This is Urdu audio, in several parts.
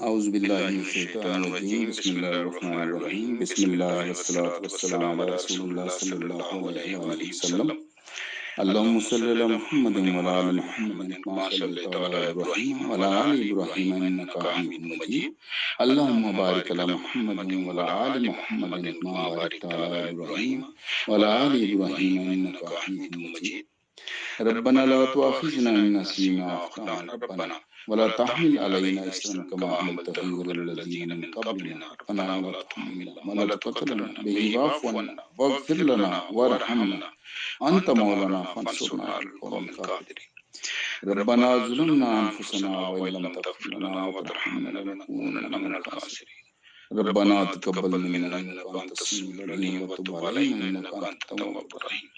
اعوذ باللہ من الشیطان الرجیم، بسم اللہ الرحمن الرحیم، بسم اللہ والصلاۃ والسلام علی رسول اللہ صلی اللہ علیہ وآلہ وسلم۔ اللہم صلی علی محمد وعلی آل محمد کما صلیت علی ابراہیم وعلی آل ابراہیم انک حمید مجید۔ اللہم بارک علی محمد وعلی آل محمد کما بارکت علی ابراہیم وعلی آل ابراہیم انک حمید مجید۔ ربنا لا تؤاخذنا إن نسينا أو أخطأنا ربنا ولا تحمل علينا إصرا كما حملته على الذين من قبلنا ربنا ولا تحملنا ما لا طاقة لنا به واعف عنا واغفر لنا وارحمنا أنت مولانا فانصرنا على القوم الكافرين۔ ربنا ظلمنا أنفسنا وإن لم تغفر لنا وترحمنا لنكونن من الخاسرين۔ ربنا تقبل منا إنك أنت السميع العليم وتب علينا إنك أنت التواب الرحيم۔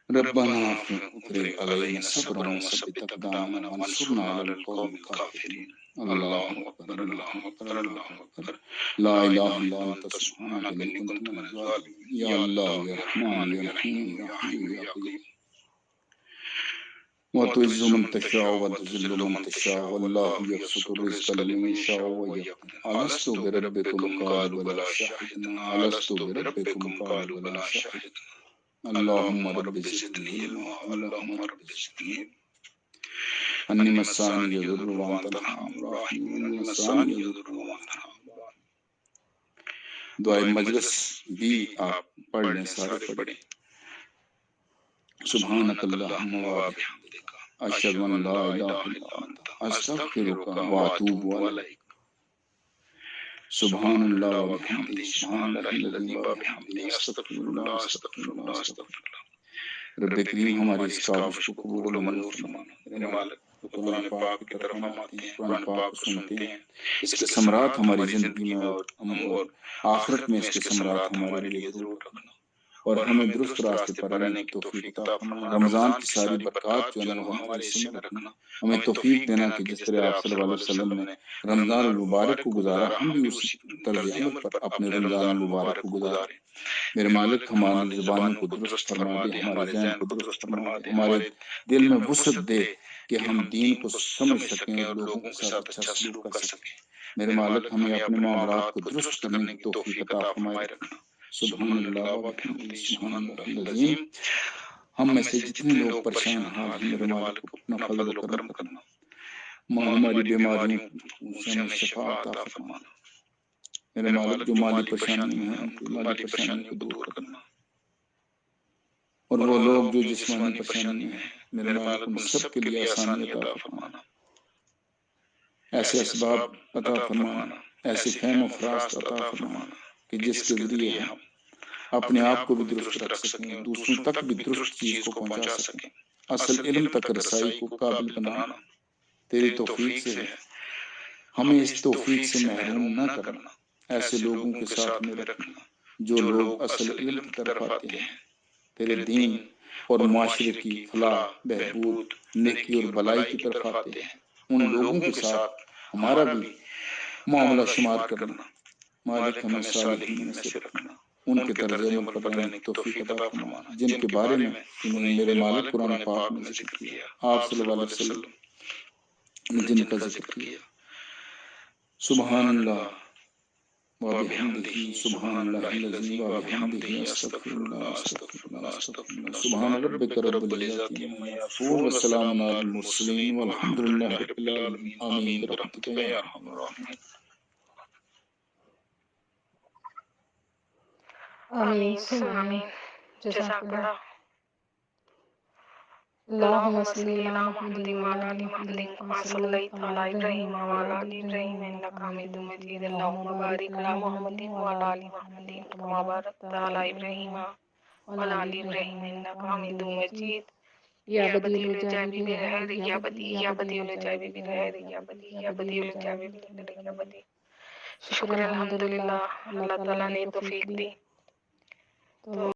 ربنا افرغ علينا صبرا وثبت أقدامنا وانصرنا على القوم الكافرين۔ الله أكبر الله أكبر الله أكبر، لا إله إلا أنت سبحانك إني كنت من الظالمين۔ يا الله يا رحمن يا رحيم يا حي يا قيوم، وتعز من تشاء وتذل من تشاء والله يبسط الرزق لمن يشاء ويقدر۔ ألست بربكم قالوا بلى شهدنا، ألست بربكم قالوا بلى شهدنا، اللهم رب زدني علما اللهم رب زدني علما، أني مساني الضر وأنت أرحم الراحمين، أني مساني الضر وأنت أرحم الراحمين۔ دعائے مجلس بھی آپ پڑھ لیں، سارے پڑھیں۔ سبحانک اللہم وبحمدک اشہد ان لا الہ الا انت استغفرک واتوب الیک۔ سبحان اللہ وبحمدہ سبحان اللہ العظیم وبحمدہ استغفر اللہ استغفر اللہ استغفر اللہ۔ رب کریم ہماری اس کاوش کو قبول و منظور فرمانا۔ میرے مالک، قرآن پاک کی طرف ہم آتے ہیں، قرآن پاک کو سنتے ہیں، اس کے ثمرات ہماری زندگی میں اور آخرت میں اس کے ثمرات ہمارے لیے ضرور رکھنا، اور ہمیں درست راستے پر رہنے کی توفیق عطا فرمانا۔ رمضان کی ساری برکات جو ہے نا وہ ہمارے حصے میں رکھنا، ہمیں توفیق دینا کہ جس طرح آپ صلی اللہ علیہ وسلم نے رمضان المبارک کو گزارا، ہم بھی اس طرز عمل پر اپنے رمضان المبارک کو گزاریں۔ میرے مالک، ہماری زبانوں کو درست فرما دے، ہمارے ذہن کو درست فرما دے، ہمارے دل میں وسعت دے کہ ہم دین کو سمجھ سکیں اور لوگوں کے ساتھ اچھا سلوک کر سکیں۔ میرے مالک، ہمیں اپنے معاملات کو درست کرنے کی توفیق عطا فرمائے رکھنا۔ سبحان اللہ وبحمدہ سبحان اللہ العظیم۔ ہم میں سے جتنے لوگ پریشان حال ہیں، میرے مالک کو اپنا فضل و کرم کرنا، ہماری بیماریوں سے ہمیں شفا عطا فرمانا۔ میرے مالک، جو مالی پریشانی میں ہیں ان کی مالی پریشانیوں کو دور کرنا، اور وہ لوگ جو جسمانی پریشانی میں ہیں، میرے مالک ان سب کے لیے آسانی عطا فرمانا، ایسے اسباب عطا فرمانا، ایسے فہم و فراست عطا فرمانا کہ جس کے ذریعے ہم اپنے آپ کو بھی درست رکھ سکیں، دوسروں تک بھی درست چیز کو پہنچا سکیں، اصل علم تک رسائی کو قابل بنانا تیری توفیق سے ہے۔ ہمیں اس توفیق سے محروم نہ کرنا، ایسے لوگوں کے ساتھ ہمیں رکھنا جو لوگ اصل علم کی طرف آتے ہیں، تیرے دین اور معاشرے کی فلاح بہبود، نیکی اور بلائی کی طرف آتے ہیں، ان لوگوں کے ساتھ ہمارا بھی معاملہ شمار کرنا۔ مالک، ہمیں صالحین میں سے رکھنا، ان کے طرز عمل پر رہنے کی توفیق عطا فرمانا جن کے بارے میں میرے مالک قرآن پاک میں ذکر کیا، آپ صلی اللہ علیہ وسلم نے جن کا ذکر کیا۔ سبحان اللہ وبحمدہ سبحان اللہ العظیم وبحمدہ استغفر اللہ استغفر اللہ استغفر اللہ۔ سبحان ربک رب العزت عما یصفون والسلام علی المرسلین والحمد للہ رب العالمین، آمین برحمتک یا ارحم الراحمین۔ آمین ثم آمین۔ جزاک اللہ۔ اللہم صلی علی محمد وعلی آل محمد کما صلیت علی ابراہیم وعلی آل ابراہیم انک حمید مجید۔ اللہم بارک علی محمد وعلی آل محمد کما بارکت علی ابراہیم وعلی آل ابراہیم انک حمید مجید۔ یا بدیع العجائب بالخیر یا بدیع یا بدیع العجائب بالخیر یا بدیع یا بدیع العجائب بالخیر یا بدیع۔ شکر الحمدللہ، اللہ تعالیٰ نے توفیق دی۔ تو